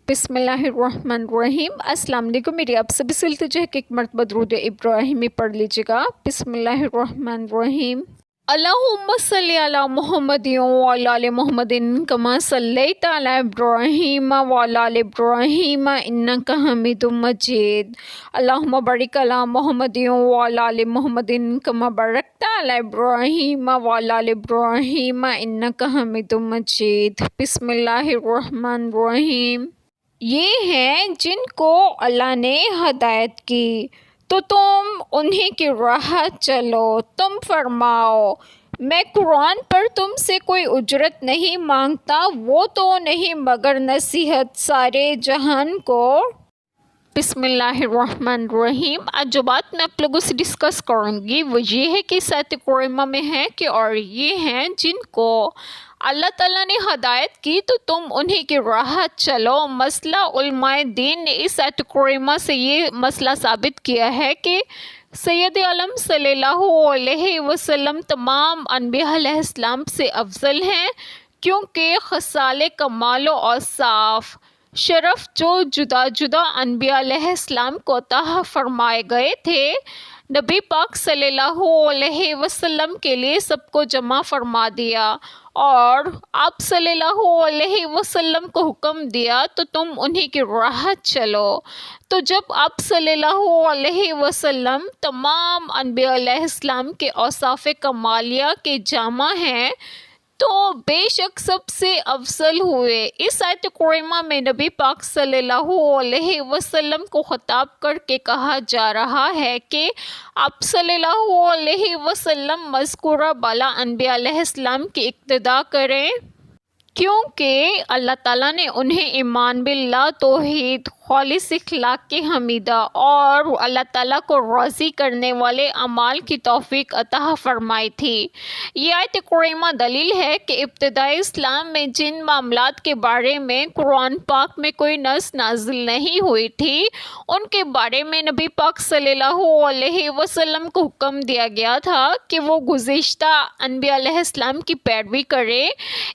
بسم اللہ الرحمن الرحیم۔ السلام علیکم، میری آپ سبھی سے التجا ہے کہ ایک مرتبہ درود ابراہیمی پڑھ لیجیے گا۔ بسم اللہ الرحمن الرحیم۔ اللہم صلی علی محمد وعلی آل محمد کما صلیت علی ابراہیم وعلی آل ابراہیم انک حمید مجید۔ اللہم بارک علی محمد وعلی آل محمد کما بارکت علی ابراہیم وعلی آل ابراہیم انک حمید مجید۔ بسم اللہ الرحمن الرحیم۔ یہ ہیں جن کو اللہ نے ہدایت کی تو تم انہی کی راہ چلو۔ تم فرماؤ میں قرآن پر تم سے کوئی اجرت نہیں مانگتا، وہ تو نہیں مگر نصیحت سارے جہان کو۔ بسم اللہ الرحمن الرحیم۔ آج جو بات میں آپ لوگوں سے ڈسکس کروں گی وہ یہ ہے کہ اس آیت کریمہ میں ہے کہ اور یہ ہیں جن کو اللہ تعالیٰ نے ہدایت کی تو تم انہی کی راہ چلو۔ مسئلہ علماء دین نے اس آیت کریمہ سے یہ مسئلہ ثابت کیا ہے کہ سید عالم صلی اللہ علیہ وسلم تمام انبیاء علیہ السلام سے افضل ہیں، کیونکہ خصال کمال و اوصاف شرف جو جدا جدا انبیاء علیہ السلام کو عطا فرمائے گئے تھے، نبی پاک صلی اللہ علیہ وسلم کے لیے سب کو جمع فرما دیا اور آپ صلی اللہ علیہ وسلم کو حکم دیا تو تم انہی کی راہ چلو۔ تو جب آپ صلی اللہ علیہ وسلم تمام انبیاء علیہ السلام کے اوصاف کمالیہ کے جامع ہیں تو بے شک سب سے افضل ہوئے۔ اس آیت کریمہ میں نبی پاک صلی اللہ علیہ وسلم کو خطاب کر کے کہا جا رہا ہے کہ آپ صلی اللہ علیہ وسلم مذکورہ بالا انبیاء علیہ السلام کی اقتداء کریں، کیونکہ اللہ تعالیٰ نے انہیں ایمان باللہ، توحید، خالص اخلاق کی حمیدہ اور اللہ تعالیٰ کو راضی کرنے والے اعمال کی توفیق عطا فرمائی تھی۔ یہ آیت کریمہ دلیل ہے کہ ابتدائی اسلام میں جن معاملات کے بارے میں قرآن پاک میں کوئی نص نازل نہیں ہوئی تھی ان کے بارے میں نبی پاک صلی اللہ علیہ وسلم کو حکم دیا گیا تھا کہ وہ گزشتہ انبیاء علیہ السلام کی پیروی کرے۔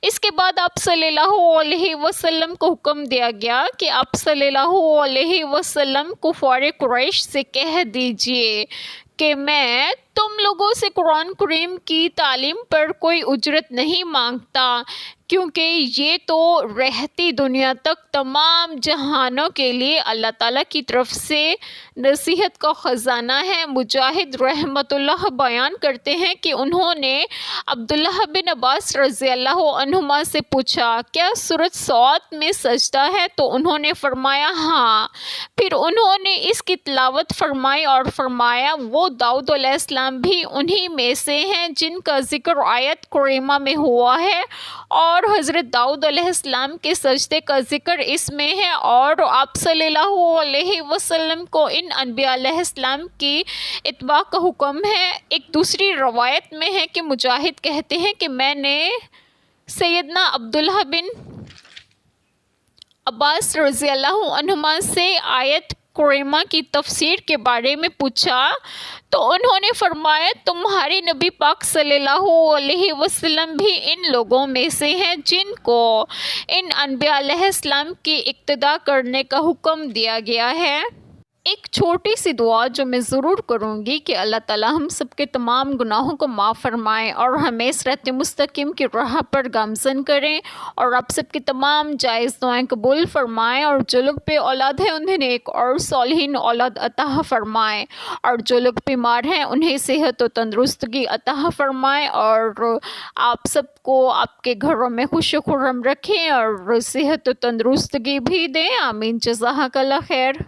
اس کے بعد آپ صلی اللہ علیہ وسلم کو حکم دیا گیا کہ آپ صلی اللہ علیہ وسلم کفار قریش سے کہہ دیجئے کہ میں تم لوگوں سے قرآن کریم کی تعلیم پر کوئی اجرت نہیں مانگتا، کیونکہ یہ تو رہتی دنیا تک تمام جہانوں کے لیے اللہ تعالیٰ کی طرف سے نصیحت کا خزانہ ہے۔ مجاہد رحمۃ اللہ بیان کرتے ہیں کہ انہوں نے عبداللہ بن عباس رضی اللہ عنہما سے پوچھا کیا سورۃ صاد میں سجدہ ہے؟ تو انہوں نے فرمایا ہاں۔ پھر انہوں نے اس کی تلاوت فرمائی اور فرمایا وہ داؤد علیہ السلام بھی انہی میں سے ہیں جن کا ذکر آیت کریمہ میں ہوا ہے، اور حضرت داؤد علیہ السلام کے سجدے کا ذکر اس میں ہے، اور آپ صلی اللہ علیہ وسلم کو ان انبیاء علیہ السلام کی اتباع کا حکم ہے۔ ایک دوسری روایت میں ہے کہ مجاہد کہتے ہیں کہ میں نے سیدنا عبداللہ بن عباس رضی اللہ عنہما سے آیت کریمہ کی تفسیر کے بارے میں پوچھا تو انہوں نے فرمایا تمہارے نبی پاک صلی اللہ علیہ وسلم بھی ان لوگوں میں سے ہیں جن کو ان انبیاء علیہ السلام کی اقتداء کرنے کا حکم دیا گیا ہے۔ ایک چھوٹی سی دعا جو میں ضرور کروں گی کہ اللہ تعالیٰ ہم سب کے تمام گناہوں کو معاف فرمائے اور ہمیں صراط مستقیم کی راہ پر گامزن کریں، اور آپ سب کی تمام جائز دعائیں قبول فرمائیں، اور جو لوگ بے اولاد ہیں انہیں ایک اور صالحین اولاد عطا فرمائے، اور جو لوگ بیمار ہیں انہیں صحت و تندرستگی عطا فرمائے، اور آپ سب کو آپ کے گھروں میں خوش و خرم رکھیں اور صحت و تندرستگی بھی دیں۔ آمین۔ جزاک اللہ خیر۔